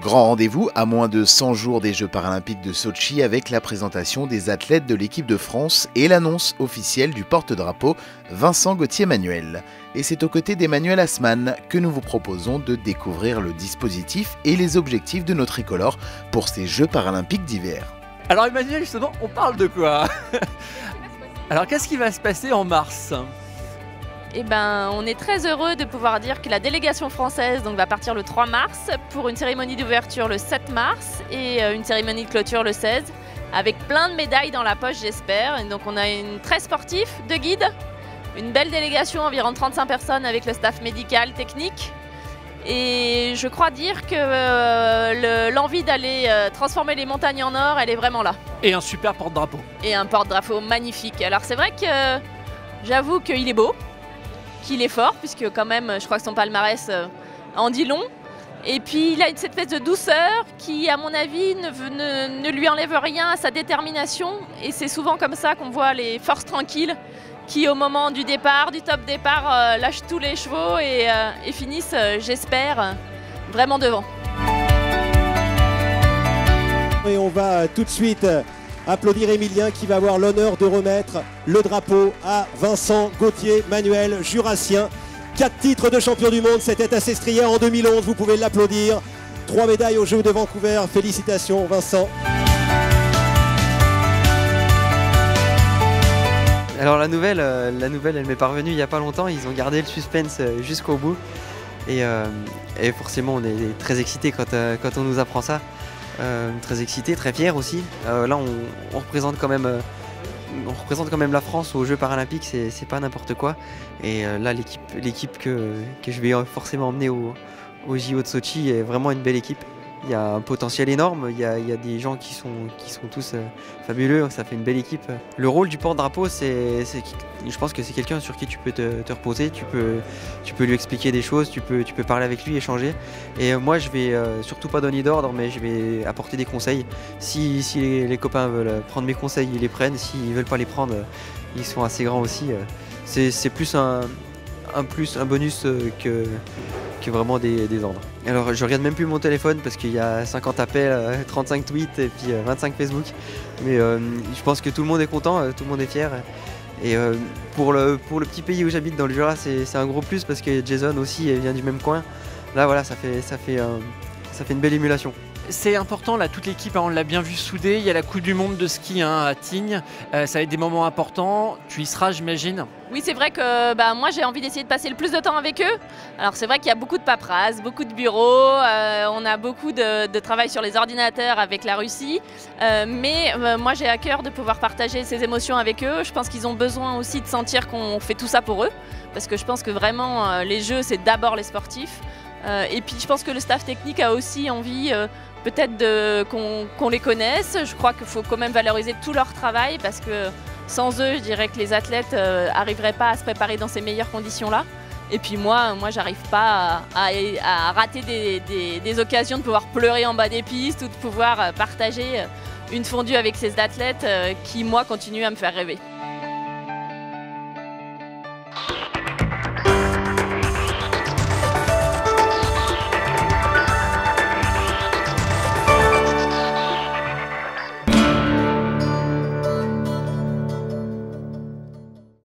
Grand rendez-vous à moins de 100 jours des Jeux paralympiques de Sotchi avec la présentation des athlètes de l'équipe de France et l'annonce officielle du porte-drapeau Vincent Gauthier-Manuel. Et c'est aux côtés d'Emmanuel Assmann que nous vous proposons de découvrir le dispositif et les objectifs de nos tricolores pour ces Jeux paralympiques d'hiver. Alors Emmanuel, justement, on parle de quoi? Alors qu'est-ce qui va se passer en mars? Eh ben, on est très heureux de pouvoir dire que la délégation française va partir le 3 mars pour une cérémonie d'ouverture le 7 mars et une cérémonie de clôture le 16 avec plein de médailles dans la poche, j'espère. Et donc on a une 13 sportifs, 2 guides, une belle délégation, environ 35 personnes avec le staff médical, technique. Et je crois dire que l'envie d'aller transformer les montagnes en or, elle est vraiment là. Et un super porte-drapeau. Et un porte-drapeau magnifique. Alors c'est vrai que j'avoue qu'il est beau, qu'il est fort, puisque quand même, je crois que son palmarès en dit long. Et puis, il a cette espèce de douceur qui, à mon avis, ne lui enlève rien à sa détermination. Et c'est souvent comme ça qu'on voit les forces tranquilles qui, au moment du départ, du top départ, lâchent tous les chevaux et finissent, j'espère, vraiment devant. Et on va tout de suite applaudir Emilien qui va avoir l'honneur de remettre le drapeau à Vincent Gauthier-Manuel, jurassien. 4 titres de champion du monde, c'était à Sestrières en 2011, vous pouvez l'applaudir. 3 médailles aux Jeux de Vancouver, félicitations Vincent. Alors la nouvelle elle m'est parvenue il n'y a pas longtemps, ils ont gardé le suspense jusqu'au bout. Et forcément on est très excités quand on nous apprend ça. Très excité, très fier aussi. Là on représente quand même la France aux Jeux paralympiques, c'est pas n'importe quoi. Et là l'équipe que je vais forcément emmener au JO de Sotchi est vraiment une belle équipe. Il y a un potentiel énorme, il y a des gens qui sont tous fabuleux, ça fait une belle équipe. Le rôle du porte-drapeau, je pense que c'est quelqu'un sur qui tu peux te reposer, tu peux lui expliquer des choses, tu peux parler avec lui, échanger. Et moi je vais surtout pas donner d'ordre, mais je vais apporter des conseils. Si les copains veulent prendre mes conseils, ils les prennent, s'ils veulent pas les prendre, ils sont assez grands aussi. C'est plus un bonus que vraiment des ordres. Alors je regarde même plus mon téléphone parce qu'il y a 50 appels, 35 tweets et puis 25 Facebook. Mais je pense que tout le monde est content, tout le monde est fier. Et pour le petit pays où j'habite dans le Jura, c'est un gros plus parce que Jason aussi vient du même coin. Là voilà, ça fait une belle émulation. C'est important, là, toute l'équipe, on l'a bien vu soudée. Il y a la Coupe du Monde de ski à Tignes. Ça va être des moments importants. Tu y seras, j'imagine? Oui, c'est vrai que moi, j'ai envie d'essayer de passer le plus de temps avec eux. Alors, c'est vrai qu'il y a beaucoup de paperasse, beaucoup de bureaux. On a beaucoup de travail sur les ordinateurs avec la Russie. Mais moi, j'ai à cœur de pouvoir partager ces émotions avec eux. Je pense qu'ils ont besoin aussi de sentir qu'on fait tout ça pour eux. Parce que je pense que vraiment, les Jeux, c'est d'abord les sportifs. Et puis, je pense que le staff technique a aussi envie peut-être qu'on les connaisse. Je crois qu'il faut quand même valoriser tout leur travail parce que sans eux, je dirais que les athlètes n'arriveraient pas à se préparer dans ces meilleures conditions-là. Et puis moi j'arrive pas à rater des occasions de pouvoir pleurer en bas des pistes ou de pouvoir partager une fondue avec ces athlètes qui, moi, continuent à me faire rêver.